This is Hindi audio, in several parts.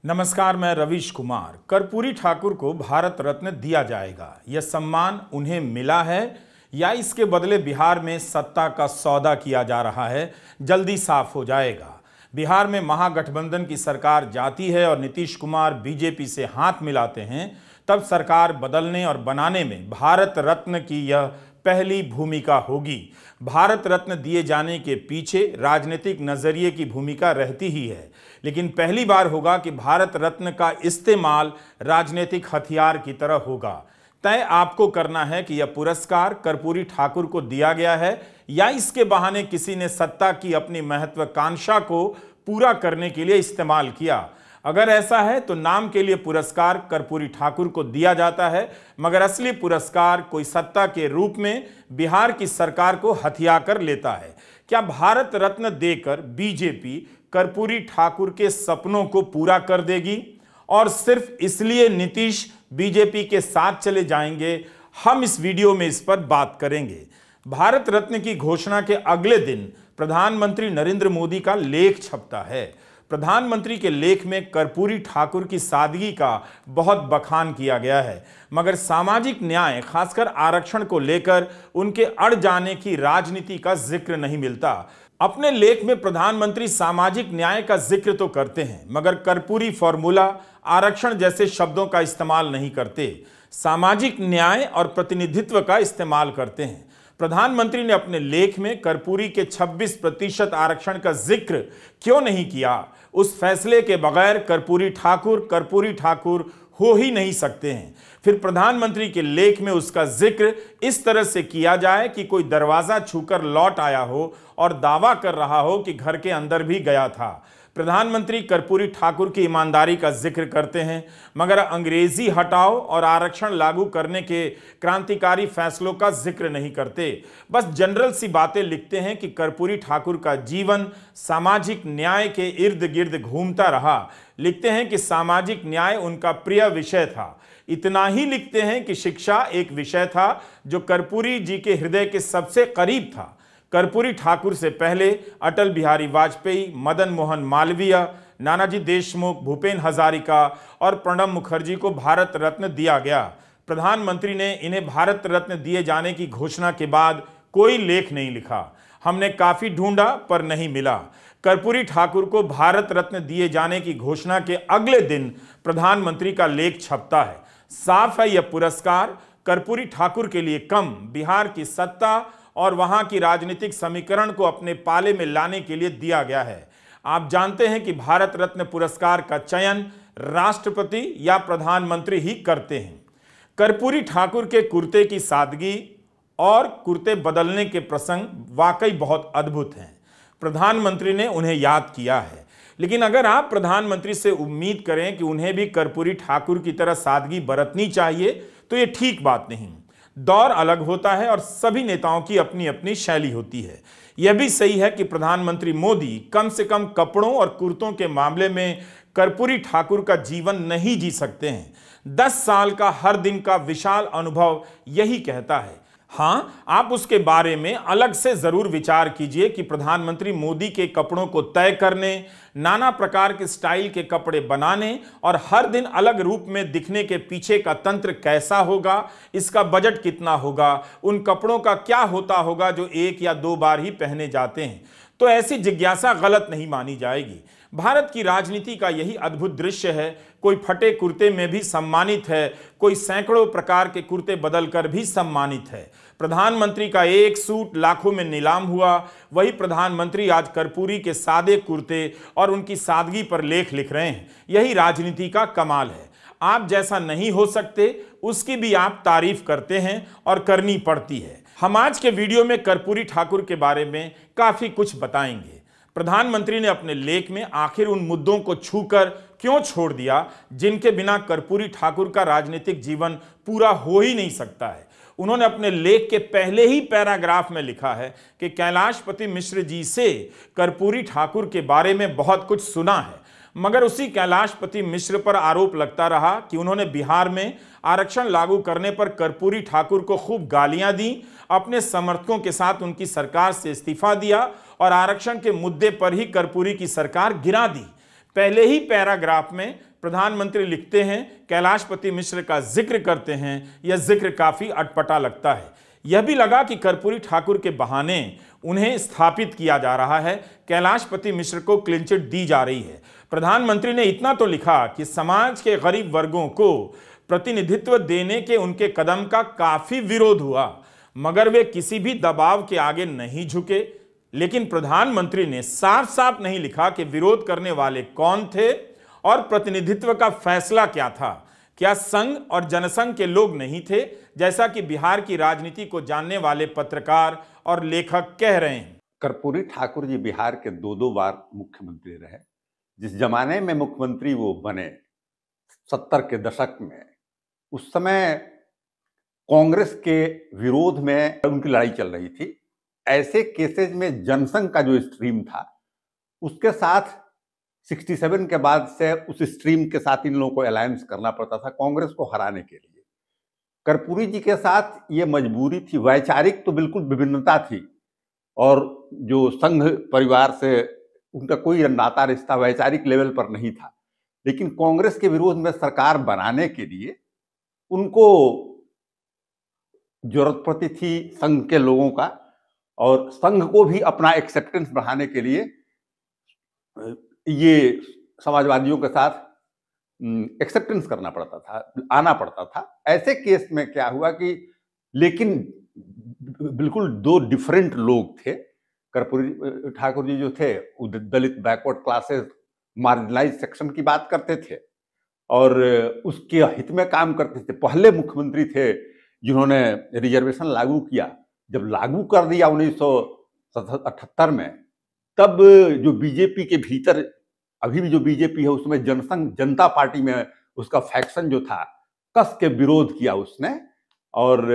नमस्कार, मैं रवीश कुमार। कर्पूरी ठाकुर को भारत रत्न दिया जाएगा। यह सम्मान उन्हें मिला है या इसके बदले बिहार में सत्ता का सौदा किया जा रहा है, जल्दी साफ हो जाएगा। बिहार में महागठबंधन की सरकार जाती है और नीतीश कुमार बीजेपी से हाथ मिलाते हैं, तब सरकार बदलने और बनाने में भारत रत्न की यह पहली भूमिका होगी। भारत रत्न दिए जाने के पीछे राजनीतिक नजरिए की भूमिका रहती ही है, लेकिन पहली बार होगा कि भारत रत्न का इस्तेमाल राजनीतिक हथियार की तरह होगा। तय आपको करना है कि यह पुरस्कार कर्पूरी ठाकुर को दिया गया है या इसके बहाने किसी ने सत्ता की अपनी महत्वाकांक्षा को पूरा करने के लिए इस्तेमाल किया। अगर ऐसा है तो नाम के लिए पुरस्कार कर्पूरी ठाकुर को दिया जाता है, मगर असली पुरस्कार कोई सत्ता के रूप में बिहार की सरकार को हथिया कर लेता है। क्या भारत रत्न देकर बीजेपी कर्पूरी ठाकुर के सपनों को पूरा कर देगी और सिर्फ इसलिए नीतीश बीजेपी के साथ चले जाएंगे? हम इस वीडियो में इस पर बात करेंगे। भारत रत्न की घोषणा के अगले दिन प्रधानमंत्री नरेंद्र मोदी का लेख छपता है। प्रधानमंत्री के लेख में कर्पूरी ठाकुर की सादगी का बहुत बखान किया गया है, मगर सामाजिक न्याय, खासकर आरक्षण को लेकर उनके अड़ जाने की राजनीति का जिक्र नहीं मिलता। अपने लेख में प्रधानमंत्री सामाजिक न्याय का जिक्र तो करते हैं, मगर कर्पूरी फॉर्मूला, आरक्षण जैसे शब्दों का इस्तेमाल नहीं करते। सामाजिक न्याय और प्रतिनिधित्व का इस्तेमाल करते हैं। प्रधानमंत्री ने अपने लेख में कर्पूरी के 26% आरक्षण का जिक्र क्यों नहीं किया? उस फैसले के बगैर कर्पूरी ठाकुर हो ही नहीं सकते हैं। फिर प्रधानमंत्री के लेख में उसका जिक्र इस तरह से किया जाए कि कोई दरवाजा छूकर लौट आया हो और दावा कर रहा हो कि घर के अंदर भी गया था। प्रधानमंत्री कर्पूरी ठाकुर की ईमानदारी का जिक्र करते हैं, मगर अंग्रेजी हटाओ और आरक्षण लागू करने के क्रांतिकारी फैसलों का जिक्र नहीं करते। बस जनरल सी बातें लिखते हैं कि कर्पूरी ठाकुर का जीवन सामाजिक न्याय के इर्द गिर्द घूमता रहा। लिखते हैं कि सामाजिक न्याय उनका प्रिय विषय था। इतना ही लिखते हैं कि शिक्षा एक विषय था जो कर्पूरी जी के हृदय के सबसे करीब था। कर्पूरी ठाकुर से पहले अटल बिहारी वाजपेयी, मदन मोहन मालवीय, नानाजी देशमुख, भूपेन हजारिका और प्रणब मुखर्जी को भारत रत्न दिया गया। प्रधानमंत्री ने इन्हें भारत रत्न दिए जाने की घोषणा के बाद कोई लेख नहीं लिखा। हमने काफी ढूंढा पर नहीं मिला। कर्पूरी ठाकुर को भारत रत्न दिए जाने की घोषणा के अगले दिन प्रधानमंत्री का लेख छपता है। साफ है, यह पुरस्कार कर्पूरी ठाकुर के लिए कम, बिहार की सत्ता और वहां की राजनीतिक समीकरण को अपने पाले में लाने के लिए दिया गया है। आप जानते हैं कि भारत रत्न पुरस्कार का चयन राष्ट्रपति या प्रधानमंत्री ही करते हैं। कर्पूरी ठाकुर के कुर्ते की सादगी और कुर्ते बदलने के प्रसंग वाकई बहुत अद्भुत हैं। प्रधानमंत्री ने उन्हें याद किया है, लेकिन अगर आप प्रधानमंत्री से उम्मीद करें कि उन्हें भी कर्पूरी ठाकुर की तरह सादगी बरतनी चाहिए, तो यह ठीक बात नहीं। दौर अलग होता है और सभी नेताओं की अपनी अपनी शैली होती है। यह भी सही है कि प्रधानमंत्री मोदी कम से कम कपड़ों और कुर्तों के मामले में कर्पूरी ठाकुर का जीवन नहीं जी सकते हैं। 10 साल का हर दिन का विशाल अनुभव यही कहता है। हाँ, आप उसके बारे में अलग से जरूर विचार कीजिए कि प्रधानमंत्री मोदी के कपड़ों को तय करने, नाना प्रकार के स्टाइल के कपड़े बनाने और हर दिन अलग रूप में दिखने के पीछे का तंत्र कैसा होगा, इसका बजट कितना होगा, उन कपड़ों का क्या होता होगा जो 1 या 2 बार ही पहने जाते हैं। तो ऐसी जिज्ञासा गलत नहीं मानी जाएगी। भारत की राजनीति का यही अद्भुत दृश्य है। कोई फटे कुर्ते में भी सम्मानित है, कोई सैकड़ों प्रकार के कुर्ते बदलकर भी सम्मानित है। प्रधानमंत्री का एक सूट लाखों में नीलाम हुआ, वही प्रधानमंत्री आज कर्पूरी के सादे कुर्ते और उनकी सादगी पर लेख लिख रहे हैं। यही राजनीति का कमाल है। आप जैसा नहीं हो सकते उसकी भी आप तारीफ करते हैं और करनी पड़ती है। हम आज के वीडियो में कर्पूरी ठाकुर के बारे में काफी कुछ बताएंगे। प्रधानमंत्री ने अपने लेख में आखिर उन मुद्दों को छूकर क्यों छोड़ दिया जिनके बिना कर्पूरी ठाकुर का राजनीतिक जीवन पूरा हो ही नहीं सकता है। उन्होंने अपने लेख के पहले ही पैराग्राफ में लिखा है कि कैलाशपति मिश्र जी से कर्पूरी ठाकुर के बारे में बहुत कुछ सुना है, मगर उसी कैलाशपति मिश्र पर आरोप लगता रहा कि उन्होंने बिहार में आरक्षण लागू करने पर कर्पूरी ठाकुर को खूब गालियां दी, अपने समर्थकों के साथ उनकी सरकार से इस्तीफा दिया और आरक्षण के मुद्दे पर ही कर्पूरी की सरकार गिरा दी। पहले ही पैराग्राफ में प्रधानमंत्री लिखते हैं, कैलाशपति मिश्र का जिक्र करते हैं। यह जिक्र काफी अटपटा लगता है। यह भी लगा कि कर्पूरी ठाकुर के बहाने उन्हें स्थापित किया जा रहा है, कैलाशपति मिश्र को क्लीन चिट दी जा रही है। प्रधानमंत्री ने इतना तो लिखा कि समाज के गरीब वर्गों को प्रतिनिधित्व देने के उनके कदम का काफी विरोध हुआ, मगर वे किसी भी दबाव के आगे नहीं झुके। लेकिन प्रधानमंत्री ने साफ साफ नहीं लिखा कि विरोध करने वाले कौन थे और प्रतिनिधित्व का फैसला क्या था। क्या संघ और जनसंघ के लोग नहीं थे, जैसा कि बिहार की राजनीति को जानने वाले पत्रकार और लेखक कह रहे हैं? कर्पूरी ठाकुर जी बिहार के दो बार मुख्यमंत्री रहे। जिस जमाने में मुख्यमंत्री वो बने 70 के दशक में, उस समय कांग्रेस के विरोध में उनकी लड़ाई चल रही थी। ऐसे केसेज में जनसंघ का जो स्ट्रीम था उसके साथ 67 के बाद से उस स्ट्रीम के साथ इन लोगों को अलायंस करना पड़ता था कांग्रेस को हराने के लिए। कर्पूरी जी के साथ ये मजबूरी थी। वैचारिक तो बिल्कुल विभिन्नता थी और जो संघ परिवार से उनका कोई नाता रिश्ता वैचारिक लेवल पर नहीं था, लेकिन कांग्रेस के विरोध में सरकार बनाने के लिए उनको जरूरत पड़ती थी संघ के लोगों का, और संघ को भी अपना एक्सेप्टेंस बढ़ाने के लिए ये समाजवादियों के साथ एक्सेप्टेंस करना पड़ता था, आना पड़ता था। ऐसे केस में क्या हुआ कि लेकिन बिल्कुल दो डिफरेंट लोग थे। कर्पूरी ठाकुर जी जो थे वो दलित बैकवर्ड क्लासेस मार्जिनलाइज सेक्शन की बात करते थे और उसके हित में काम करते थे। पहले मुख्यमंत्री थे जिन्होंने रिजर्वेशन लागू किया। जब लागू कर दिया 1978 में, तब जो बीजेपी के भीतर, अभी भी जो बीजेपी है उसमें जनसंघ जनता पार्टी में उसका फैक्शन जो था कस के विरोध किया उसने। और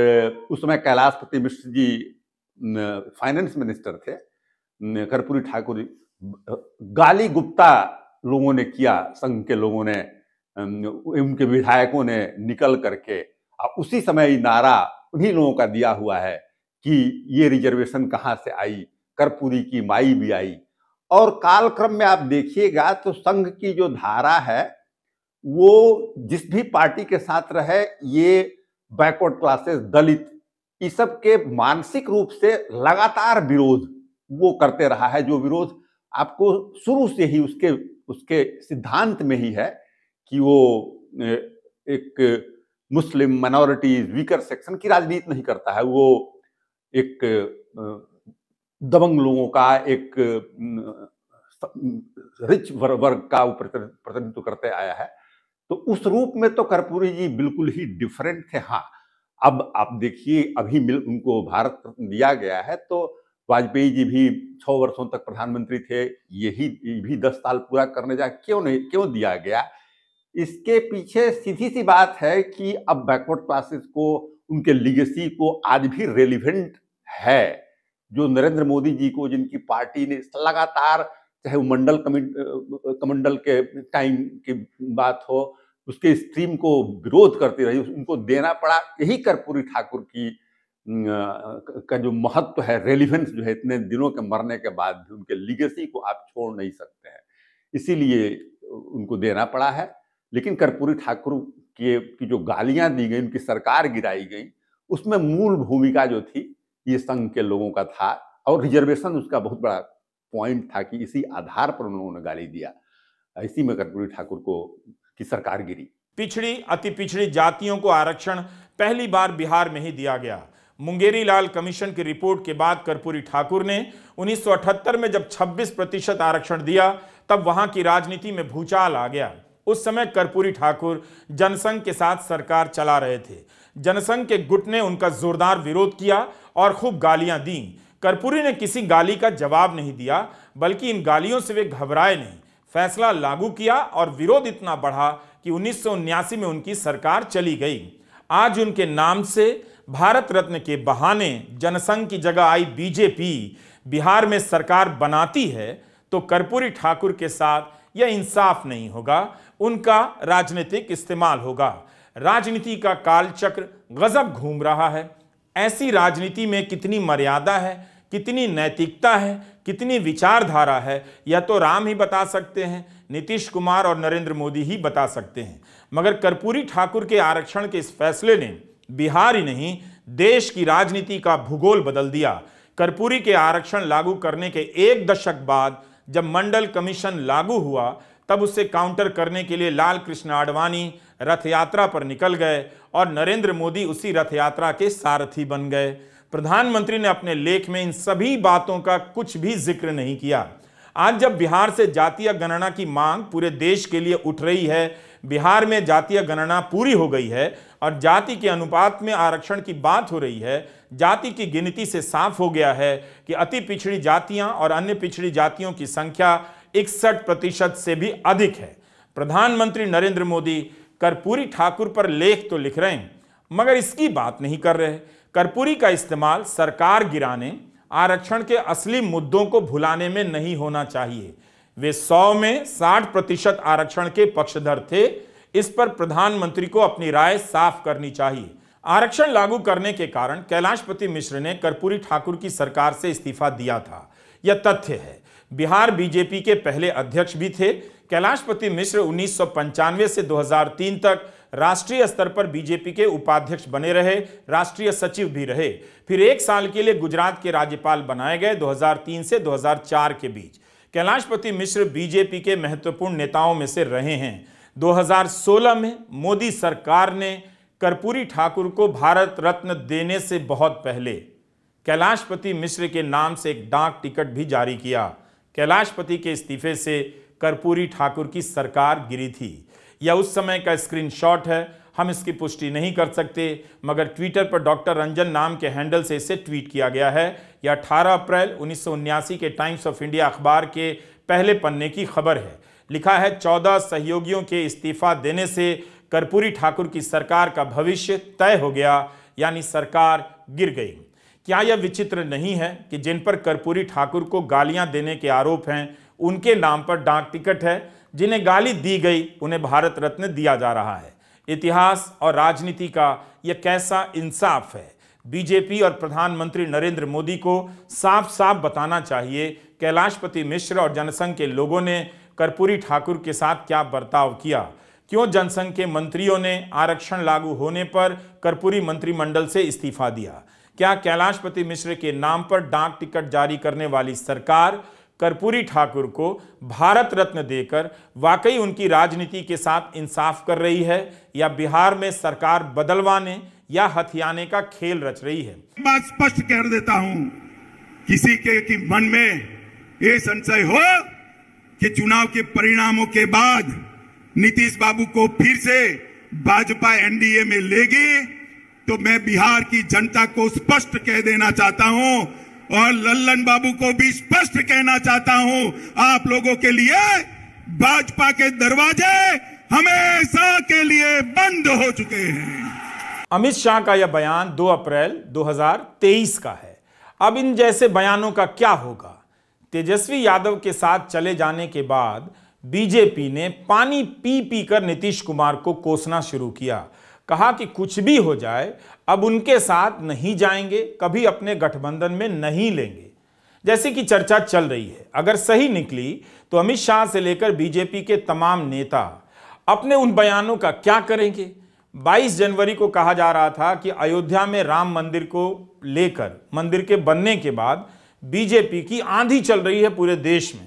उस समय कैलाशपति मिश्र जी फाइनेंस मिनिस्टर थे, कर्पूरी ठाकुर गाली गुप्ता लोगों ने किया, संघ के लोगों ने, उनके विधायकों ने निकल करके उसी समय नारा उन्हीं लोगों का दिया हुआ है कि ये रिजर्वेशन कहाँ से आई, कर्पूरी की माई भी आई। और कालक्रम में आप देखिएगा तो संघ की जो धारा है वो जिस भी पार्टी के साथ रहे, ये बैकवर्ड क्लासेस, दलित, इस सब के मानसिक रूप से लगातार विरोध वो करते रहा है। जो विरोध आपको शुरू से ही उसके सिद्धांत में ही है कि वो एक मुस्लिम माइनॉरिटीज, वीकर सेक्शन की राजनीति नहीं करता है। वो एक दबंग लोगों का, एक रिच वर्ग का प्रतिनिधित्व करते आया है। तो उस रूप में तो कर्पूरी जी बिल्कुल ही डिफरेंट थे। हाँ, अब आप देखिए अभी उनको भारत रत्न दिया गया है, तो वाजपेयी जी भी 6 वर्षों तक प्रधानमंत्री थे, यही भी 10 साल पूरा करने जा क्यों दिया गया? इसके पीछे सीधी सी बात है कि अब बैकवर्ड क्लासेस को, उनके लीगेसी को आज भी रेलिवेंट है। जो नरेंद्र मोदी जी को, जिनकी पार्टी ने लगातार, चाहे वो कमंडल के टाइम की बात हो, उसके स्ट्रीम को विरोध करती रही, उनको देना पड़ा। यही कर्पूरी ठाकुर की का जो महत्व है, रेलिवेंस जो है, इतने दिनों के मरने के बाद भी उनके लीगेसी को आप छोड़ नहीं सकते हैं, इसीलिए उनको देना पड़ा है। लेकिन कर्पूरी ठाकुर की जो गालियां दी गई, उनकी सरकार गिराई गई, उसमें मूल भूमिका जो थी ये संघ के लोगों का था, और रिजर्वेशन उसका बहुत बड़ा पॉइंट था कि इसी आधार पर उन्होंने गाली दिया। इसी में कर्पूरी ठाकुर की सरकार गिरी। पिछड़ी, अति पिछड़ी जातियों को आरक्षण पहली बार बिहार में ही दिया गया। मुंगेरी लाल कमीशन की रिपोर्ट के बाद कर्पूरी ठाकुर ने 1978 में जब 26% आरक्षण दिया, तब वहां की राजनीति में भूचाल आ गया। उस समय कर्पूरी ठाकुर जनसंघ के साथ सरकार चला रहे थे। जनसंघ के गुट ने उनका जोरदार विरोध किया और खूब गालियां दी। कर्पूरी ने किसी गाली का जवाब नहीं दिया, बल्कि इन गालियों से वे घबराए नहीं। फैसला लागू किया और विरोध इतना बढ़ा कि 1979 में उनकी सरकार चली गई। आज उनके नाम से भारत रत्न के बहाने जनसंघ की जगह आई बीजेपी बिहार में सरकार बनाती है, तो कर्पूरी ठाकुर के साथ यह इंसाफ नहीं होगा, उनका राजनीतिक इस्तेमाल होगा। राजनीति का कालचक्र गजब घूम रहा है। ऐसी राजनीति में कितनी मर्यादा है, कितनी नैतिकता है, कितनी विचारधारा है, यह तो राम ही बता सकते हैं, नीतीश कुमार और नरेंद्र मोदी ही बता सकते हैं। मगर कर्पूरी ठाकुर के आरक्षण के इस फैसले ने बिहार ही नहीं, देश की राजनीति का भूगोल बदल दिया। कर्पूरी के आरक्षण लागू करने के 1 दशक बाद जब मंडल कमीशन लागू हुआ, तब उससे काउंटर करने के लिए लाल कृष्ण आडवाणी रथ यात्रा पर निकल गए और नरेंद्र मोदी उसी रथ यात्रा के सारथी बन गए। प्रधानमंत्री ने अपने लेख में इन सभी बातों का कुछ भी जिक्र नहीं किया। आज जब बिहार से जातीय गणना की मांग पूरे देश के लिए उठ रही है, बिहार में जातीय गणना पूरी हो गई है और जाति के अनुपात में आरक्षण की बात हो रही है, जाति की गिनती से साफ हो गया है कि अति पिछड़ी जातियां और अन्य पिछड़ी जातियों की संख्या 61% से भी अधिक है। प्रधानमंत्री नरेंद्र मोदी कर्पूरी ठाकुर पर लेख तो लिख रहे हैं, मगर इसकी बात नहीं कर रहे। कर्पूरी का इस्तेमाल सरकार गिराने, आरक्षण के असली मुद्दों को भुलाने में नहीं होना चाहिए। वे 100 में 60% आरक्षण के पक्षधर थे। इस पर प्रधानमंत्री को अपनी राय साफ करनी चाहिए। आरक्षण लागू करने के कारण कैलाशपति मिश्र ने कर्पूरी ठाकुर की सरकार से इस्तीफा दिया था, यह तथ्य है। बिहार बीजेपी के पहले अध्यक्ष भी थे। कैलाशपति मिश्र 1995 से 2003 तक राष्ट्रीय स्तर पर बीजेपी के उपाध्यक्ष बने रहे, राष्ट्रीय सचिव भी रहे। फिर 1 साल के लिए गुजरात के राज्यपाल बनाए गए 2003 से 2004 के बीच। कैलाशपति मिश्र बीजेपी के महत्वपूर्ण नेताओं में से रहे हैं। 2016 में मोदी सरकार ने कर्पूरी ठाकुर को भारत रत्न देने से बहुत पहले कैलाशपति मिश्र के नाम से एक डाक टिकट भी जारी किया। कैलाशपति के इस्तीफे से कर्पूरी ठाकुर की सरकार गिरी थी। यह उस समय का स्क्रीनशॉट है, हम इसकी पुष्टि नहीं कर सकते, मगर ट्विटर पर डॉक्टर रंजन नाम के हैंडल से इसे ट्वीट किया गया है। यह 18 अप्रैल 1979 के टाइम्स ऑफ इंडिया अखबार के पहले पन्ने की खबर है। लिखा है, 14 सहयोगियों के इस्तीफा देने से कर्पूरी ठाकुर की सरकार का भविष्य तय हो गया, यानी सरकार गिर गई। क्या यह विचित्र नहीं है कि जिन पर कर्पूरी ठाकुर को गालियां देने के आरोप हैं, उनके नाम पर डाक टिकट है, जिन्हें गाली दी गई उन्हें भारत रत्न दिया जा रहा है। इतिहास और राजनीति का यह कैसा इंसाफ है। बीजेपी और प्रधानमंत्री नरेंद्र मोदी को साफ साफ बताना चाहिए कैलाशपति मिश्र और जनसंघ के लोगों ने कर्पूरी ठाकुर के साथ क्या बर्ताव किया। क्यों जनसंघ के मंत्रियों ने आरक्षण लागू होने पर कर्पूरी मंत्रिमंडल से इस्तीफा दिया। क्या कैलाशपति मिश्र के नाम पर डाक टिकट जारी करने वाली सरकार कर्पूरी ठाकुर को भारत रत्न देकर वाकई उनकी राजनीति के साथ इंसाफ कर रही है, या बिहार में सरकार बदलवाने या हथियाने का खेल रच रही है। बात स्पष्ट कर देता हूं, किसी के मन में ये संशय हो कि चुनाव के परिणामों के बाद नीतीश बाबू को फिर से भाजपा एनडीए में लेगी, तो मैं बिहार की जनता को स्पष्ट कह देना चाहता हूं और लल्लन बाबू को भी स्पष्ट कहना चाहता हूं, आप लोगों के लिए भाजपा के दरवाजे हमेशा के लिए बंद हो चुके हैं। अमित शाह का यह बयान 2 अप्रैल 2023 का है। अब इन जैसे बयानों का क्या होगा। तेजस्वी यादव के साथ चले जाने के बाद बीजेपी ने पानी पी पी कर नीतीश कुमार को कोसना शुरू किया। कहा कि कुछ भी हो जाए, अब उनके साथ नहीं जाएंगे, कभी अपने गठबंधन में नहीं लेंगे, जैसे कि चर्चा चल रही है। अगर सही निकली तो अमित शाह से लेकर बीजेपी के तमाम नेता अपने उन बयानों का क्या करेंगे। 22 जनवरी को कहा जा रहा था कि अयोध्या में राम मंदिर को लेकर, मंदिर के बनने के बाद बीजेपी की आंधी चल रही है पूरे देश में।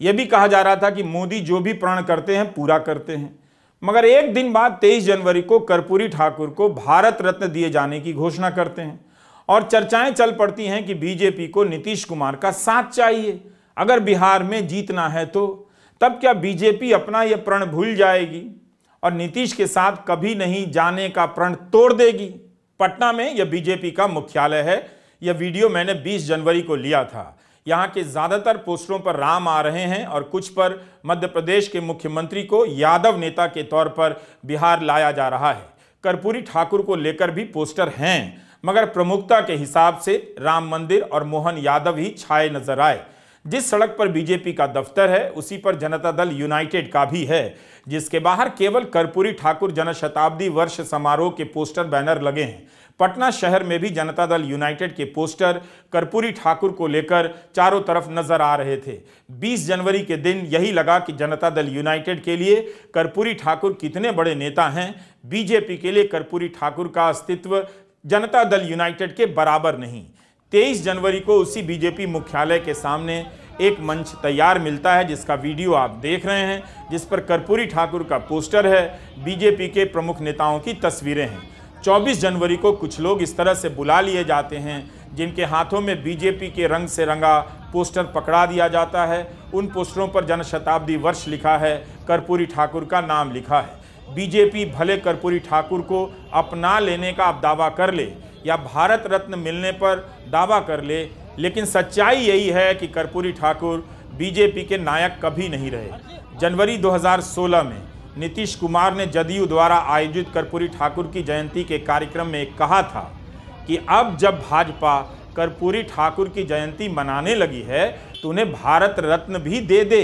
यह भी कहा जा रहा था कि मोदी जो भी प्रण करते हैं पूरा करते हैं। मगर एक दिन बाद 23 जनवरी को कर्पूरी ठाकुर को भारत रत्न दिए जाने की घोषणा करते हैं और चर्चाएं चल पड़ती हैं कि बीजेपी को नीतीश कुमार का साथ चाहिए अगर बिहार में जीतना है तो। तब क्या बीजेपी अपना यह प्रण भूल जाएगी और नीतीश के साथ कभी नहीं जाने का प्रण तोड़ देगी। पटना में यह बीजेपी का मुख्यालय है। यह वीडियो मैंने 20 जनवरी को लिया था। यहाँ के ज्यादातर पोस्टरों पर राम आ रहे हैं और कुछ पर मध्य प्रदेश के मुख्यमंत्री को यादव नेता के तौर पर बिहार लाया जा रहा है। कर्पूरी ठाकुर को लेकर भी पोस्टर हैं, मगर प्रमुखता के हिसाब से राम मंदिर और मोहन यादव ही छाए नजर आए। जिस सड़क पर बीजेपी का दफ्तर है उसी पर जनता दल यूनाइटेड का भी है, जिसके बाहर केवल कर्पूरी ठाकुर जनशताब्दी वर्ष समारोह के पोस्टर बैनर लगे हैं। पटना शहर में भी जनता दल यूनाइटेड के पोस्टर कर्पूरी ठाकुर को लेकर चारों तरफ नजर आ रहे थे। 20 जनवरी के दिन यही लगा कि जनता दल यूनाइटेड के लिए कर्पूरी ठाकुर कितने बड़े नेता हैं, बीजेपी के लिए कर्पूरी ठाकुर का अस्तित्व जनता दल यूनाइटेड के बराबर नहीं। 23 जनवरी को उसी बीजेपी मुख्यालय के सामने एक मंच तैयार मिलता है, जिसका वीडियो आप देख रहे हैं, जिस पर कर्पूरी ठाकुर का पोस्टर है, बीजेपी के प्रमुख नेताओं की तस्वीरें हैं। 24 जनवरी को कुछ लोग इस तरह से बुला लिए जाते हैं जिनके हाथों में बीजेपी के रंग से रंगा पोस्टर पकड़ा दिया जाता है। उन पोस्टरों पर जनशताब्दी वर्ष लिखा है, कर्पूरी ठाकुर का नाम लिखा है। बीजेपी भले कर्पूरी ठाकुर को अपना लेने का अब दावा कर ले या भारत रत्न मिलने पर दावा कर ले, लेकिन सच्चाई यही है कि कर्पूरी ठाकुर बीजेपी के नायक कभी नहीं रहे। जनवरी 2016 में नीतीश कुमार ने जदयू द्वारा आयोजित कर्पूरी ठाकुर की जयंती के कार्यक्रम में कहा था कि अब जब भाजपा कर्पूरी ठाकुर की जयंती मनाने लगी है तो उन्हें भारत रत्न भी दे दे।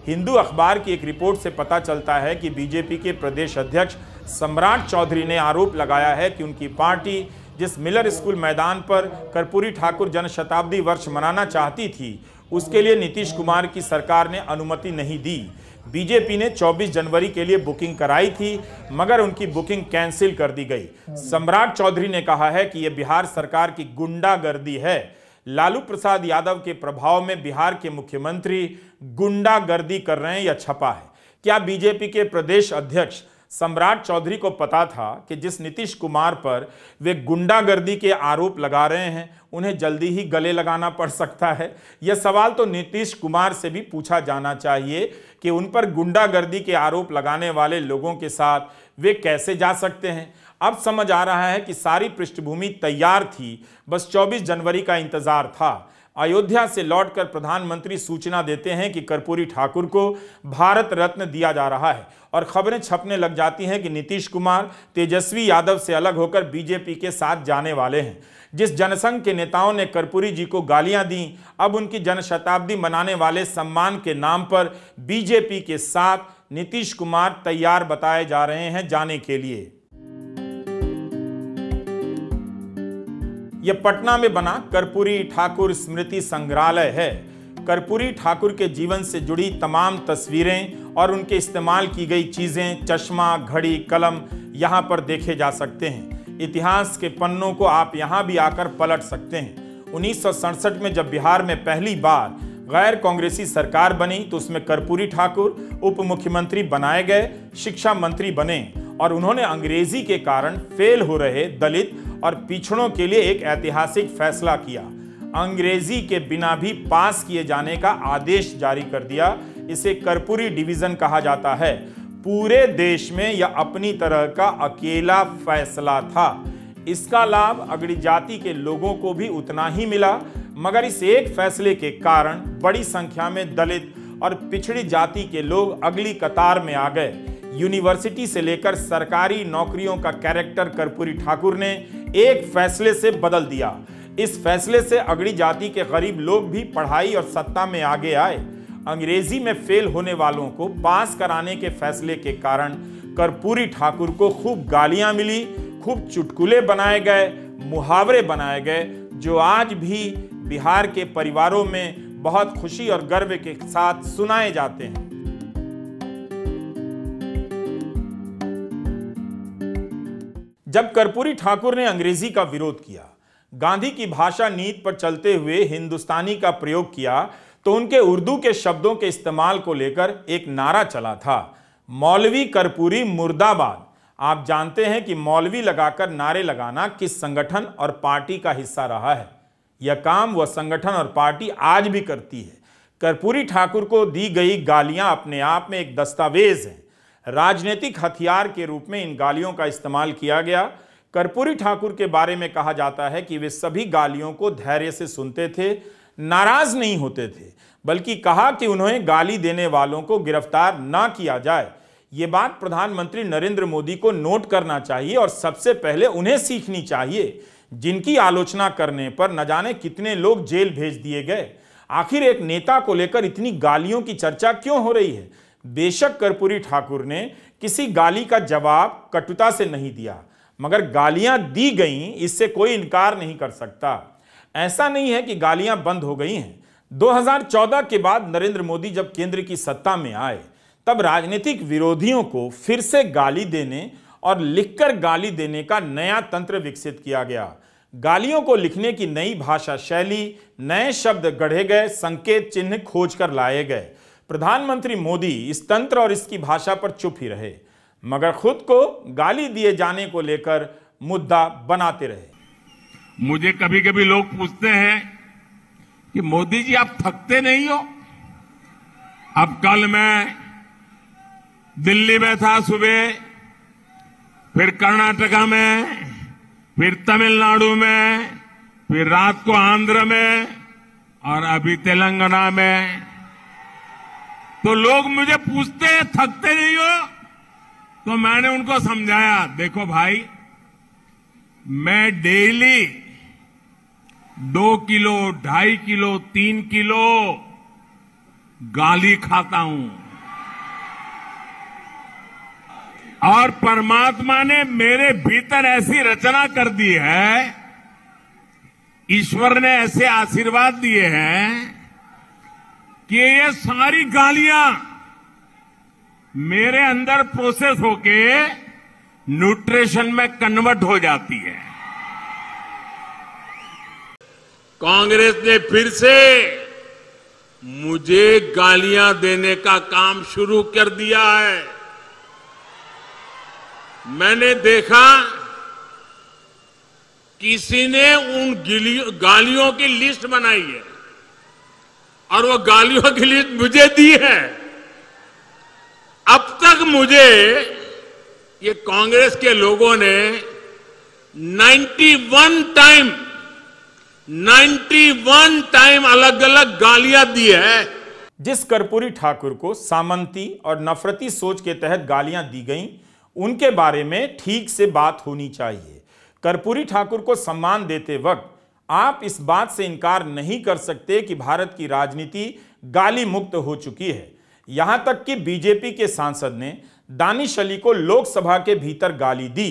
हिंदू अखबार की एक रिपोर्ट से पता चलता है कि बीजेपी के प्रदेश अध्यक्ष सम्राट चौधरी ने आरोप लगाया है कि उनकी पार्टी जिस मिलर स्कूल मैदान पर कर्पूरी ठाकुर जनशताब्दी वर्ष मनाना चाहती थी, उसके लिए नीतीश कुमार की सरकार ने अनुमति नहीं दी। बीजेपी ने 24 जनवरी के लिए बुकिंग कराई थी, मगर उनकी बुकिंग कैंसिल कर दी गई। सम्राट चौधरी ने कहा है कि यह बिहार सरकार की गुंडागर्दी है। लालू प्रसाद यादव के प्रभाव में बिहार के मुख्यमंत्री गुंडागर्दी कर रहे हैं, यह छपा है। क्या बीजेपी के प्रदेश अध्यक्ष सम्राट चौधरी को पता था कि जिस नीतीश कुमार पर वे गुंडागर्दी के आरोप लगा रहे हैं उन्हें जल्दी ही गले लगाना पड़ सकता है? यह सवाल तो नीतीश कुमार से भी पूछा जाना चाहिए कि उन पर गुंडागर्दी के आरोप लगाने वाले लोगों के साथ वे कैसे जा सकते हैं। अब समझ आ रहा है कि सारी पृष्ठभूमि तैयार थी, बस 24 जनवरी का इंतजार था। अयोध्या से लौटकर प्रधानमंत्री सूचना देते हैं कि कर्पूरी ठाकुर को भारत रत्न दिया जा रहा है और खबरें छपने लग जाती हैं कि नीतीश कुमार तेजस्वी यादव से अलग होकर बीजेपी के साथ जाने वाले हैं। जिस जनसंघ के नेताओं ने कर्पूरी जी को गालियां दी, अब उनकी जनशताब्दी मनाने वाले सम्मान के नाम पर बीजेपी के साथ नीतीश कुमार तैयार बताए जा रहे हैं जाने के लिए। यह पटना में बना कर्पूरी ठाकुर स्मृति संग्रहालय है। कर्पूरी ठाकुर के जीवन से जुड़ी तमाम तस्वीरें और उनके इस्तेमाल की गई चीजें, चश्मा, घड़ी, कलम यहां पर देखे जा सकते हैं। इतिहास के पन्नों को आप यहां भी आकर पलट सकते हैं। 1967 में जब बिहार में पहली बार गैर कांग्रेसी सरकार बनी तो उसमें कर्पूरी ठाकुर उप मुख्यमंत्री बनाए गए, शिक्षा मंत्री बने और उन्होंने अंग्रेजी के कारण फेल हो रहे दलित और पिछड़ों के लिए एक ऐतिहासिक फैसला किया। अंग्रेजी के बिना भी पास किए जाने का आदेश जारी कर दिया। इसे कर्पूरी डिवीजन कहा जाता है। पूरे देश में यह अपनी तरह का अकेला फैसला था। इसका लाभ अगड़ी जाति के लोगों को भी उतना ही मिला, मगर इस एक फैसले के कारण बड़ी संख्या में दलित और पिछड़ी जाति के लोग अगली कतार में आ गए। यूनिवर्सिटी से लेकर सरकारी नौकरियों का कैरेक्टर कर्पूरी ठाकुर ने एक फैसले से बदल दिया। इस फैसले से अगड़ी जाति के गरीब लोग भी पढ़ाई और सत्ता में आगे आए। अंग्रेजी में फेल होने वालों को पास कराने के फैसले के कारण कर्पूरी ठाकुर को खूब गालियां मिली, खूब चुटकुले बनाए गए, मुहावरे बनाए गए, जो आज भी बिहार के परिवारों में बहुत खुशी और गर्व के साथ सुनाए जाते हैं। जब कर्पूरी ठाकुर ने अंग्रेजी का विरोध किया, गांधी की भाषा नीति पर चलते हुए हिंदुस्तानी का प्रयोग किया, तो उनके उर्दू के शब्दों के इस्तेमाल को लेकर एक नारा चला था, मौलवी कर्पूरी मुर्दाबाद। आप जानते हैं कि मौलवी लगाकर नारे लगाना किस संगठन और पार्टी का हिस्सा रहा है। यह काम वह संगठन और पार्टी आज भी करती है। कर्पूरी ठाकुर को दी गई गालियां अपने आप में एक दस्तावेज है। राजनीतिक हथियार के रूप में इन गालियों का इस्तेमाल किया गया। कर्पूरी ठाकुर के बारे में कहा जाता है कि वे सभी गालियों को धैर्य से सुनते थे, नाराज नहीं होते थे, बल्कि कहा कि उन्हें गाली देने वालों को गिरफ्तार ना किया जाए। ये बात प्रधानमंत्री नरेंद्र मोदी को नोट करना चाहिए और सबसे पहले उन्हें सीखनी चाहिए, जिनकी आलोचना करने पर न जाने कितने लोग जेल भेज दिए गए। आखिर एक नेता को लेकर इतनी गालियों की चर्चा क्यों हो रही है? बेशक कर्पूरी ठाकुर ने किसी गाली का जवाब कटुता से नहीं दिया, मगर गालियां दी गईं, इससे कोई इनकार नहीं कर सकता। ऐसा नहीं है कि गालियां बंद हो गई हैं। 2014 के बाद नरेंद्र मोदी जब केंद्र की सत्ता में आए, तब राजनीतिक विरोधियों को फिर से गाली देने और लिखकर गाली देने का नया तंत्र विकसित किया गया। गालियों को लिखने की नई भाषा शैली, नए शब्द गढ़े गए, संकेत चिन्ह खोजकर लाए गए। प्रधानमंत्री मोदी इस तंत्र और इसकी भाषा पर चुप ही रहे, मगर खुद को गाली दिए जाने को लेकर मुद्दा बनाते रहे। मुझे कभी कभी लोग पूछते हैं कि मोदी जी आप थकते नहीं हो? अब कल मैं दिल्ली में था सुबह, फिर कर्नाटका में, फिर तमिलनाडु में, फिर रात को आंध्र में और अभी तेलंगाना में। तो लोग मुझे पूछते हैं थकते नहीं हो? तो मैंने उनको समझाया, देखो भाई, मैं डेली 2 किलो, 2.5 किलो, 3 किलो गाली खाता हूं और परमात्मा ने मेरे भीतर ऐसी रचना कर दी है, ईश्वर ने ऐसे आशीर्वाद दिए हैं कि ये सारी गालियां मेरे अंदर प्रोसेस होके न्यूट्रिशन में कन्वर्ट हो जाती है। कांग्रेस ने फिर से मुझे गालियां देने का काम शुरू कर दिया है। मैंने देखा किसी ने उन गालियों की लिस्ट बनाई है और वो गालियों की लिस्ट मुझे दी है। अब तक मुझे ये कांग्रेस के लोगों ने 91 टाइम अलग अलग गालियां दी है। जिस कर्पूरी ठाकुर को सामंती और नफरती सोच के तहत गालियां दी गईं, उनके बारे में ठीक से बात होनी चाहिए। कर्पूरी ठाकुर को सम्मान देते वक्त आप इस बात से इनकार नहीं कर सकते कि भारत की राजनीति गाली मुक्त हो चुकी है। यहां तक कि बीजेपी के सांसद ने दानिश अली को लोकसभा के भीतर गाली दी।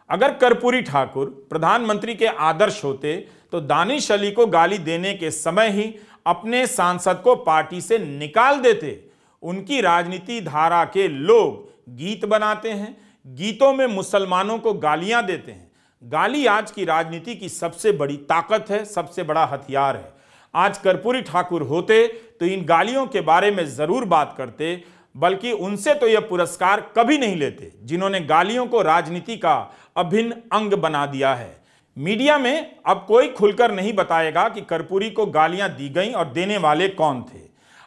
अगर कर्पूरी ठाकुर प्रधानमंत्री के आदर्श होते तो दानिश अली को गाली देने के समय ही अपने सांसद को पार्टी से निकाल देते। उनकी राजनीति धारा के लोग गीत बनाते हैं, गीतों में मुसलमानों को गालियां देते हैं। गाली आज की राजनीति की सबसे बड़ी ताकत है, सबसे बड़ा हथियार है। आज कर्पूरी ठाकुर होते तो इन गालियों के बारे में जरूर बात करते, बल्कि उनसे तो यह पुरस्कार कभी नहीं लेते जिन्होंने गालियों को राजनीति का अभिन्न अंग बना दिया है। मीडिया में अब कोई खुलकर नहीं बताएगा कि कर्पूरी को गालियां दी गईं और देने वाले कौन थे।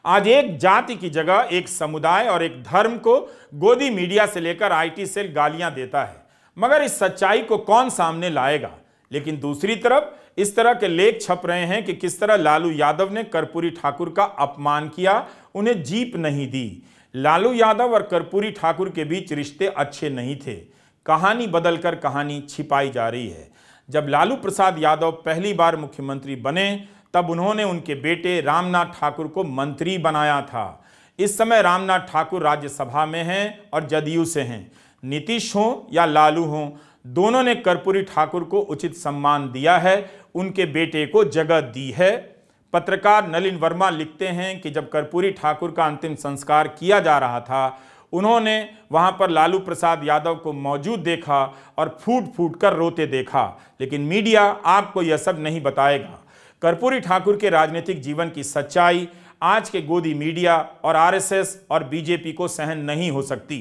आज एक जाति की जगह एक समुदाय और एक धर्म को गोदी मीडिया से लेकर आईटी सेल गालियां देता है, मगर इस सच्चाई को कौन सामने लाएगा? लेकिन दूसरी तरफ इस तरह के लेख छप रहे हैं कि किस तरह लालू यादव ने कर्पूरी ठाकुर का अपमान किया, उन्हें जीप नहीं दी। लालू यादव और कर्पूरी ठाकुर के बीच रिश्ते अच्छे नहीं थे। कहानी बदलकर कहानी छिपाई जा रही है। जब लालू प्रसाद यादव पहली बार मुख्यमंत्री बने, तब उन्होंने उनके बेटे रामनाथ ठाकुर को मंत्री बनाया था। इस समय रामनाथ ठाकुर राज्यसभा में हैं और जदयू से हैं। नीतीश हों या लालू हों, दोनों ने कर्पूरी ठाकुर को उचित सम्मान दिया है, उनके बेटे को जगह दी है। पत्रकार नलिन वर्मा लिखते हैं कि जब कर्पूरी ठाकुर का अंतिम संस्कार किया जा रहा था, उन्होंने वहां पर लालू प्रसाद यादव को मौजूद देखा और फूट फूट कर रोते देखा, लेकिन मीडिया आपको यह सब नहीं बताएगा। कर्पूरी ठाकुर के राजनीतिक जीवन की सच्चाई आज के गोदी मीडिया और आरएसएस और बीजेपी को सहन नहीं हो सकती।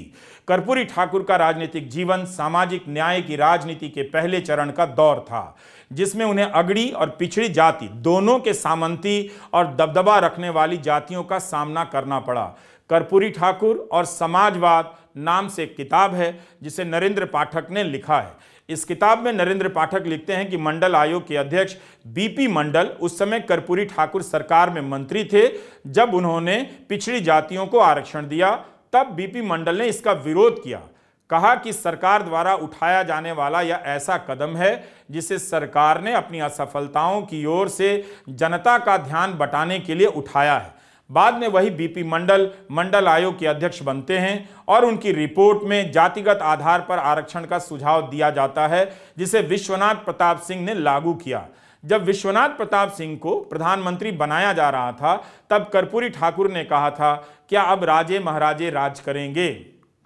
कर्पूरी ठाकुर का राजनीतिक जीवन सामाजिक न्याय की राजनीति के पहले चरण का दौर था, जिसमें उन्हें अगड़ी और पिछड़ी जाति दोनों के सामंती और दबदबा रखने वाली जातियों का सामना करना पड़ा। कर्पूरी ठाकुर और समाजवाद नाम से एक किताब है जिसे नरेंद्र पाठक ने लिखा है। इस किताब में नरेंद्र पाठक लिखते हैं कि मंडल आयोग के अध्यक्ष बीपी मंडल उस समय कर्पूरी ठाकुर सरकार में मंत्री थे। जब उन्होंने पिछड़ी जातियों को आरक्षण दिया, तब बीपी मंडल ने इसका विरोध किया। कहा कि सरकार द्वारा उठाया जाने वाला यह ऐसा कदम है जिसे सरकार ने अपनी असफलताओं की ओर से जनता का ध्यान बटाने के लिए उठाया है। बाद में वही बीपी मंडल आयोग के अध्यक्ष बनते हैं और उनकी रिपोर्ट में जातिगत आधार पर आरक्षण का सुझाव दिया जाता है, जिसे विश्वनाथ प्रताप सिंह ने लागू किया। जब विश्वनाथ प्रताप सिंह को प्रधानमंत्री बनाया जा रहा था, तब कर्पूरी ठाकुर ने कहा था, क्या अब राजे महाराजे राज करेंगे?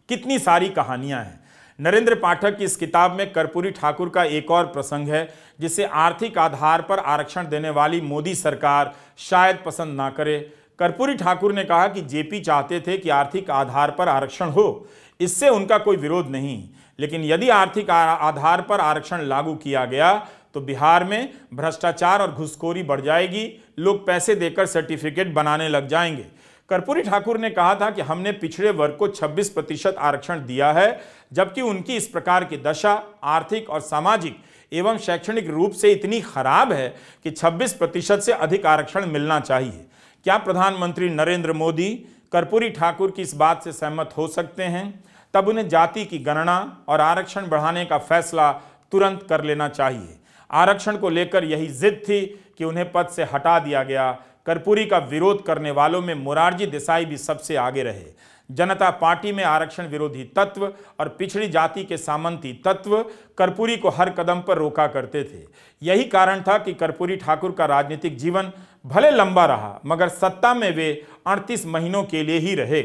कितनी सारी कहानियां हैं। नरेंद्र पाठक की इस किताब में कर्पूरी ठाकुर का एक और प्रसंग है, जिसे आर्थिक आधार पर आरक्षण देने वाली मोदी सरकार शायद पसंद ना करे। कर्पूरी ठाकुर ने कहा कि जेपी चाहते थे कि आर्थिक आधार पर आरक्षण हो, इससे उनका कोई विरोध नहीं, लेकिन यदि आर्थिक आधार पर आरक्षण लागू किया गया तो बिहार में भ्रष्टाचार और घुसखोरी बढ़ जाएगी, लोग पैसे देकर सर्टिफिकेट बनाने लग जाएंगे। कर्पूरी ठाकुर ने कहा था कि हमने पिछड़े वर्ग को 26% आरक्षण दिया है, जबकि उनकी इस प्रकार की दशा आर्थिक और सामाजिक एवं शैक्षणिक रूप से इतनी खराब है कि 26% से अधिक आरक्षण मिलना चाहिए। क्या प्रधानमंत्री नरेंद्र मोदी कर्पूरी ठाकुर की इस बात से सहमत हो सकते हैं? तब उन्हें जाति की गणना और आरक्षण बढ़ाने का फैसला तुरंत कर लेना चाहिए। आरक्षण को लेकर यही जिद थी कि उन्हें पद से हटा दिया गया। कर्पूरी का विरोध करने वालों में मोरारजी देसाई भी सबसे आगे रहे। जनता पार्टी में आरक्षण विरोधी तत्व और पिछड़ी जाति के सामंती तत्व कर्पूरी को हर कदम पर रोका करते थे। यही कारण था कि कर्पूरी ठाकुर का राजनीतिक जीवन भले लंबा रहा, मगर सत्ता में वे 38 महीनों के लिए ही रहे।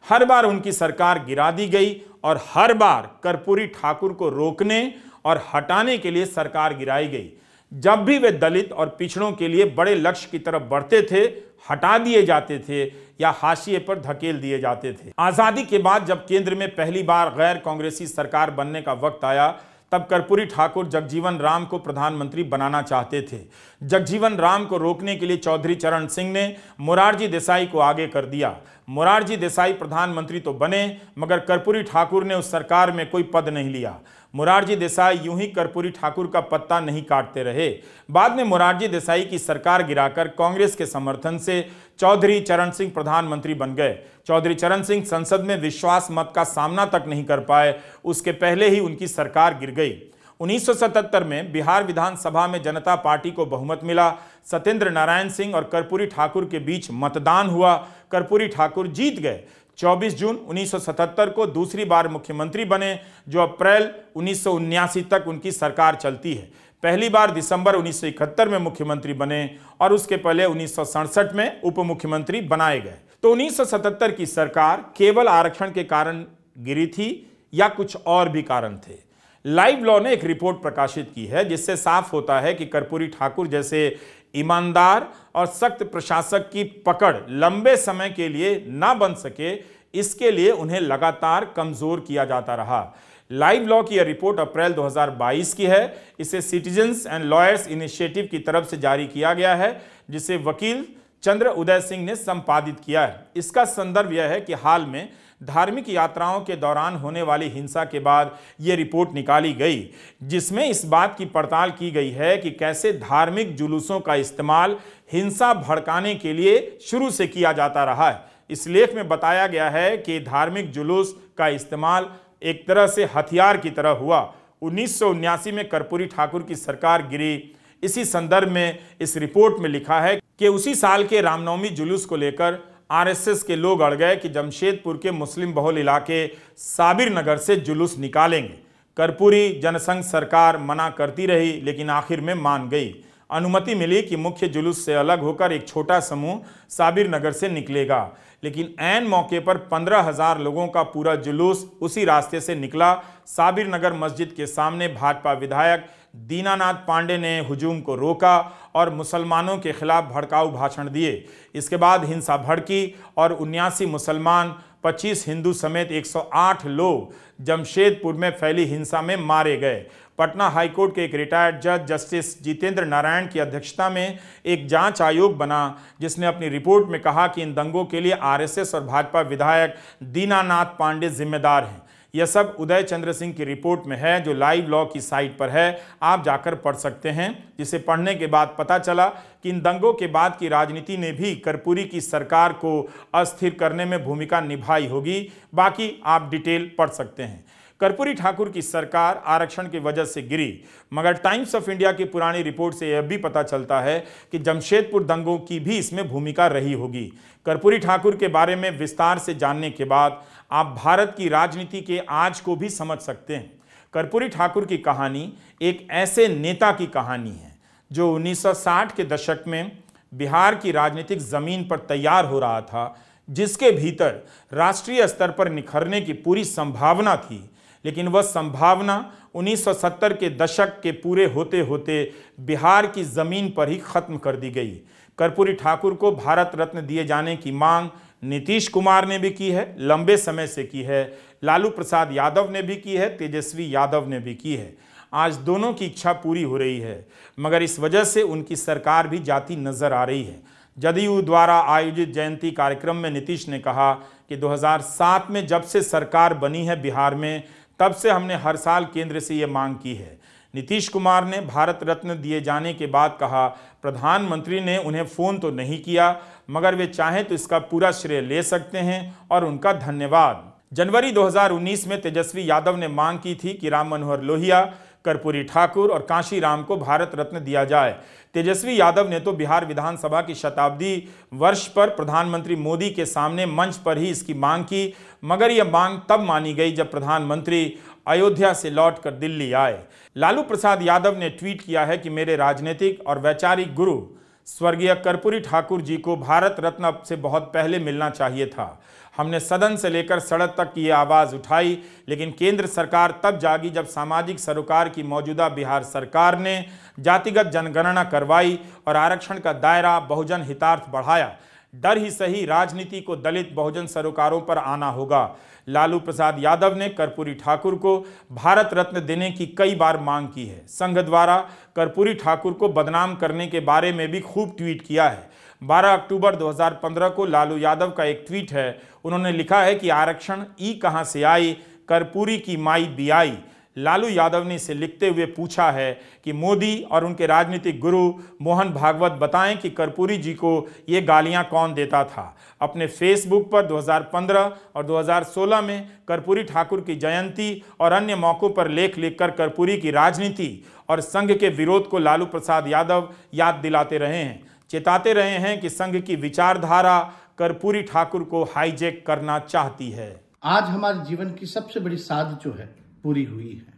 हर बार उनकी सरकार गिरा दी गई और हर बार कर्पूरी ठाकुर को रोकने और हटाने के लिए सरकार गिराई गई। जब भी वे दलित और पिछड़ों के लिए बड़े लक्ष्य की तरफ बढ़ते थे, हटा दिए जाते थे या हाशिए पर धकेल दिए जाते थे। आजादी के बाद जब केंद्र में पहली बार गैर कांग्रेसी सरकार बनने का वक्त आया, तब कर्पूरी ठाकुर जगजीवन राम को प्रधानमंत्री बनाना चाहते थे। जगजीवन राम को रोकने के लिए चौधरी चरण सिंह ने मोरारजी देसाई को आगे कर दिया। मोरारजी देसाई प्रधानमंत्री तो बने, मगर कर्पूरी ठाकुर ने उस सरकार में कोई पद नहीं लिया। मोरारजी देसाई यूं ही कर्पूरी ठाकुर का पत्ता नहीं काटते रहे। बाद में मोरारजी देसाई की सरकार गिराकर कांग्रेस के समर्थन से चौधरी चरण सिंह प्रधानमंत्री बन गए। चौधरी चरण सिंह संसद में विश्वास मत का सामना तक नहीं कर पाए, उसके पहले ही उनकी सरकार गिर गई। 1977 में बिहार विधानसभा में जनता पार्टी को बहुमत मिला। सत्येंद्र नारायण सिंह और कर्पूरी ठाकुर के बीच मतदान हुआ। कर्पूरी ठाकुर जीत गए। 24 जून 1977 को दूसरी बार मुख्यमंत्री बने, जो अप्रैल 1979 तक उनकी सरकार चलती है। पहली बार दिसंबर 1971 में मुख्यमंत्री बने और उसके पहले 1967 में उप मुख्यमंत्री बनाए गए। तो 1977 की सरकार केवल आरक्षण के कारण गिरी थी या कुछ और भी कारण थे? लाइव लॉ ने एक रिपोर्ट प्रकाशित की है, जिससे साफ होता है कि कर्पूरी ठाकुर जैसे ईमानदार और सख्त प्रशासक की पकड़ लंबे समय के लिए ना बन सके, इसके लिए उन्हें लगातार कमजोर किया जाता रहा। लाइव लॉ की यह रिपोर्ट अप्रैल 2022 की है। इसे सिटीजन्स एंड लॉयर्स इनिशिएटिव की तरफ से जारी किया गया है, जिसे वकील चंद्र उदय सिंह ने संपादित किया है। इसका संदर्भ यह है कि हाल में धार्मिक यात्राओं के दौरान होने वाली हिंसा के बाद यह रिपोर्ट निकाली गई, जिसमें इस बात की पड़ताल की गई है कि कैसे धार्मिक जुलूसों का इस्तेमाल हिंसा भड़काने के लिए शुरू से किया जाता रहा है। इस लेख में बताया गया है कि धार्मिक जुलूस का इस्तेमाल एक तरह से हथियार की तरह हुआ। 1979 में कर्पूरी ठाकुर की सरकार गिरी। इसी संदर्भ में इस रिपोर्ट में लिखा है कि उसी साल के रामनवमी जुलूस को लेकर आरएसएस के लोग अड़ गए कि जमशेदपुर के मुस्लिम बहुल इलाके साबिर नगर से जुलूस निकालेंगे। कर्पूरी जनसंघ सरकार मना करती रही, लेकिन आखिर में मान गई। अनुमति मिली कि मुख्य जुलूस से अलग होकर एक छोटा समूह साबिर नगर से निकलेगा, लेकिन ऐन मौके पर 15,000 लोगों का पूरा जुलूस उसी रास्ते से निकला। साबिर नगर मस्जिद के सामने भाजपा विधायक दीनानाथ पांडे ने हुजूम को रोका और मुसलमानों के खिलाफ भड़काऊ भाषण दिए। इसके बाद हिंसा भड़की और 79 मुसलमान, 25 हिंदू समेत 108 लोग जमशेदपुर में फैली हिंसा में मारे गए। पटना हाईकोर्ट के एक रिटायर्ड जज जस्टिस जितेंद्र नारायण की अध्यक्षता में एक जांच आयोग बना, जिसने अपनी रिपोर्ट में कहा कि इन दंगों के लिए आरएसएस और भाजपा विधायक दीनानाथ पांडे जिम्मेदार हैं। यह सब उदय चंद्र सिंह की रिपोर्ट में है, जो लाइव लॉ की साइट पर है, आप जाकर पढ़ सकते हैं। जिसे पढ़ने के बाद पता चला कि इन दंगों के बाद की राजनीति ने भी कर्पूरी की सरकार को अस्थिर करने में भूमिका निभाई होगी। बाकी आप डिटेल पढ़ सकते हैं। कर्पूरी ठाकुर की सरकार आरक्षण की वजह से गिरी, मगर टाइम्स ऑफ इंडिया की पुरानी रिपोर्ट से यह भी पता चलता है कि जमशेदपुर दंगों की भी इसमें भूमिका रही होगी। कर्पूरी ठाकुर के बारे में विस्तार से जानने के बाद आप भारत की राजनीति के आज को भी समझ सकते हैं। कर्पूरी ठाकुर की कहानी एक ऐसे नेता की कहानी है जो 1960 के दशक में बिहार की राजनीतिक जमीन पर तैयार हो रहा था, जिसके भीतर राष्ट्रीय स्तर पर निखरने की पूरी संभावना थी, लेकिन वह संभावना 1970 के दशक के पूरे होते होते बिहार की जमीन पर ही खत्म कर दी गई। कर्पूरी ठाकुर को भारत रत्न दिए जाने की मांग नीतीश कुमार ने भी की है, लंबे समय से की है, लालू प्रसाद यादव ने भी की है, तेजस्वी यादव ने भी की है। आज दोनों की इच्छा पूरी हो रही है, मगर इस वजह से उनकी सरकार भी जाती नजर आ रही है। जदयू द्वारा आयोजित जयंती कार्यक्रम में नीतीश ने कहा कि 2007 में जब से सरकार बनी है बिहार में, तब से हमने हर साल केंद्र से ये मांग की है। नीतीश कुमार ने भारत रत्न दिए जाने के बाद कहा, प्रधानमंत्री ने उन्हें फ़ोन तो नहीं किया, मगर वे चाहें तो इसका पूरा श्रेय ले सकते हैं और उनका धन्यवाद। जनवरी 2019 में तेजस्वी यादव ने मांग की थी कि राम मनोहर लोहिया, कर्पूरी ठाकुर और कांशीराम को भारत रत्न दिया जाए। तेजस्वी यादव ने तो बिहार विधानसभा की शताब्दी वर्ष पर प्रधानमंत्री मोदी के सामने मंच पर ही इसकी मांग की, मगर यह मांग तब मानी गई जब प्रधानमंत्री अयोध्या से लौटकर दिल्ली आए। लालू प्रसाद यादव ने ट्वीट किया है कि मेरे राजनीतिक और वैचारिक गुरु स्वर्गीय कर्पूरी ठाकुर जी को भारत रत्न से बहुत पहले मिलना चाहिए था। हमने सदन से लेकर सड़क तक की आवाज़ उठाई, लेकिन केंद्र सरकार तब जागी जब सामाजिक सरोकार की मौजूदा बिहार सरकार ने जातिगत जनगणना करवाई और आरक्षण का दायरा बहुजन हितार्थ बढ़ाया। डर ही सही, राजनीति को दलित बहुजन सरोकारों पर आना होगा। लालू प्रसाद यादव ने कर्पूरी ठाकुर को भारत रत्न देने की कई बार मांग की है। संघ द्वारा कर्पूरी ठाकुर को बदनाम करने के बारे में भी खूब ट्वीट किया है। 12 अक्टूबर 2015 को लालू यादव का एक ट्वीट है, उन्होंने लिखा है कि आरक्षण ई कहां से आई, कर्पूरी की माई बियाई। लालू यादव ने इसे लिखते हुए पूछा है कि मोदी और उनके राजनीतिक गुरु मोहन भागवत बताएं कि कर्पूरी जी को ये गालियां कौन देता था। अपने फेसबुक पर 2015 और 2016 में कर्पूरी ठाकुर की जयंती और अन्य मौक़ों पर लेख लिखकर कर्पूरी की राजनीति और संघ के विरोध को लालू प्रसाद यादव याद दिलाते रहे हैं, चेताते रहे हैं कि संघ की विचारधारा कर्पूरी ठाकुर को हाईजैक करना चाहती है। आज हमारे जीवन की सबसे बड़ी साध जो है पूरी हुई है।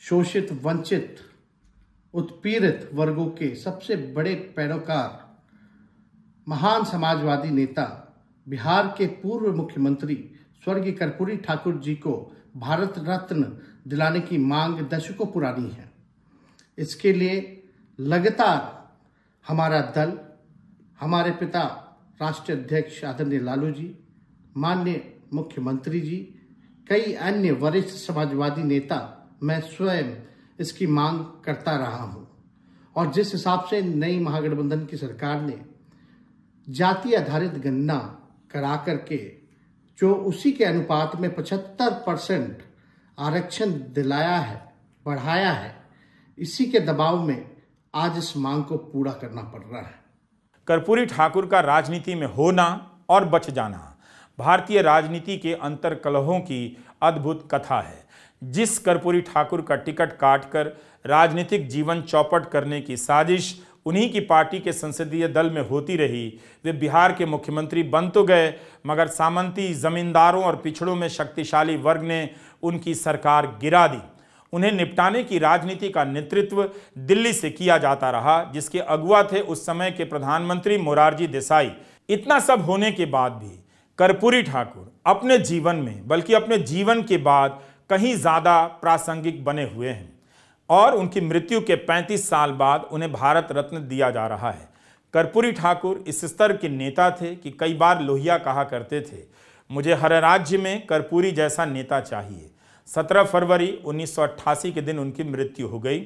शोषित, वंचित, उत्पीड़ित वर्गों के सबसे बड़े पैरोकार, महान समाजवादी नेता, बिहार के पूर्व मुख्यमंत्री स्वर्गीय कर्पूरी ठाकुर जी को भारत रत्न दिलाने की मांग दशकों पुरानी है। इसके लिए लगातार हमारा दल, हमारे पिता राष्ट्रीय अध्यक्ष आदरणीय लालू जी, माननीय मुख्यमंत्री जी, कई अन्य वरिष्ठ समाजवादी नेता, मैं स्वयं इसकी मांग करता रहा हूं। और जिस हिसाब से नई महागठबंधन की सरकार ने जाति आधारित गणना करा करके जो उसी के अनुपात में 75% आरक्षण दिलाया है, बढ़ाया है, इसी के दबाव में आज इस मांग को पूरा करना पड़ रहा है। कर्पूरी ठाकुर का राजनीति में होना और बच जाना भारतीय राजनीति के अंतर्कलहों की अद्भुत कथा है। जिस कर्पूरी ठाकुर का टिकट काटकर राजनीतिक जीवन चौपट करने की साजिश उन्हीं की पार्टी के संसदीय दल में होती रही, वे बिहार के मुख्यमंत्री बन तो गए, मगर सामंती जमींदारों और पिछड़ों में शक्तिशाली वर्ग ने उनकी सरकार गिरा दी। उन्हें निपटाने की राजनीति का नेतृत्व दिल्ली से किया जाता रहा, जिसके अगुवा थे उस समय के प्रधानमंत्री मोरारजी देसाई। इतना सब होने के बाद भी कर्पूरी ठाकुर अपने जीवन में, बल्कि अपने जीवन के बाद कहीं ज़्यादा प्रासंगिक बने हुए हैं और उनकी मृत्यु के 35 साल बाद उन्हें भारत रत्न दिया जा रहा है। कर्पूरी ठाकुर इस स्तर के नेता थे कि कई बार लोहिया कहा करते थे, मुझे हर राज्य में कर्पूरी जैसा नेता चाहिए। 17 फरवरी 1988 के दिन उनकी मृत्यु हो गई।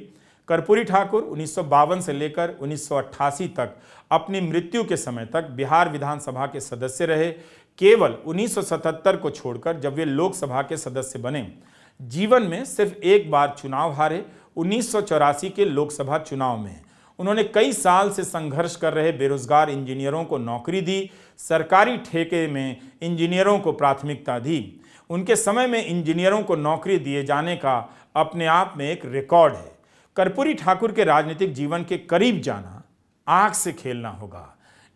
कर्पूरी ठाकुर 1952 से लेकर 1988 तक अपनी मृत्यु के समय तक बिहार विधानसभा के सदस्य रहे। केवल 1977 को छोड़कर जब वे लोकसभा के सदस्य बने, जीवन में सिर्फ एक बार चुनाव हारे, 1984 के लोकसभा चुनाव में। उन्होंने कई साल से संघर्ष कर रहे बेरोजगार इंजीनियरों को नौकरी दी, सरकारी ठेके में इंजीनियरों को प्राथमिकता दी। उनके समय में इंजीनियरों को नौकरी दिए जाने का अपने आप में एक रिकॉर्ड है। कर्पूरी ठाकुर के राजनीतिक जीवन के करीब जाना आग से खेलना होगा,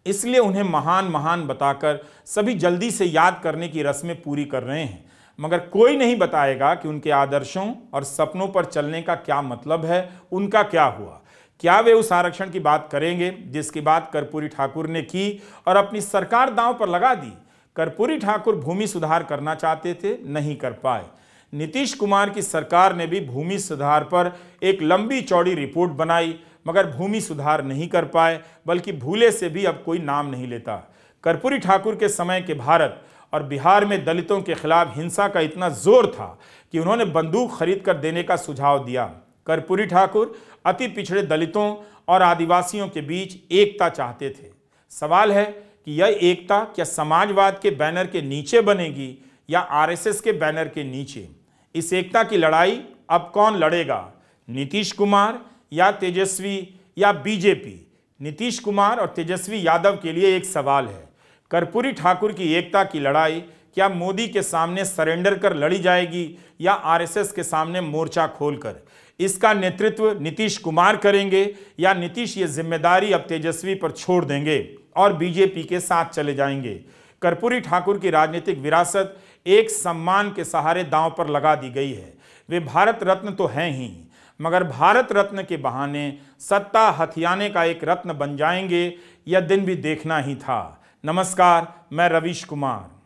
इसलिए उन्हें महान महान बताकर सभी जल्दी से याद करने की रस्में पूरी कर रहे हैं, मगर कोई नहीं बताएगा कि उनके आदर्शों और सपनों पर चलने का क्या मतलब है, उनका क्या हुआ। क्या वे उस आरक्षण की बात करेंगे जिसकी बात कर्पूरी ठाकुर ने की और अपनी सरकार दांव पर लगा दी? कर्पूरी ठाकुर भूमि सुधार करना चाहते थे, नहीं कर पाए। नीतीश कुमार की सरकार ने भी भूमि सुधार पर एक लंबी चौड़ी रिपोर्ट बनाई, मगर भूमि सुधार नहीं कर पाए, बल्कि भूले से भी अब कोई नाम नहीं लेता। कर्पूरी ठाकुर के समय के भारत और बिहार में दलितों के खिलाफ हिंसा का इतना जोर था कि उन्होंने बंदूक खरीद कर देने का सुझाव दिया। कर्पूरी ठाकुर अति पिछड़े दलितों और आदिवासियों के बीच एकता चाहते थे। सवाल है कि यह एकता क्या समाजवाद के बैनर के नीचे बनेगी या आरएसएस के बैनर के नीचे? इस एकता की लड़ाई अब कौन लड़ेगा, नीतीश कुमार या तेजस्वी या बीजेपी? नीतीश कुमार और तेजस्वी यादव के लिए एक सवाल है, कर्पूरी ठाकुर की एकता की लड़ाई क्या मोदी के सामने सरेंडर कर लड़ी जाएगी या आरएसएस के सामने मोर्चा खोलकर? इसका नेतृत्व नीतीश कुमार करेंगे या नीतीश ये जिम्मेदारी अब तेजस्वी पर छोड़ देंगे और बीजेपी के साथ चले जाएंगे? कर्पूरी ठाकुर की राजनीतिक विरासत एक सम्मान के सहारे दांव पर लगा दी गई है। वे भारत रत्न तो हैं ही, मगर भारत रत्न के बहाने सत्ता हथियाने का एक रत्न बन जाएंगे, यह दिन भी देखना ही था। नमस्कार, मैं रवीश कुमार।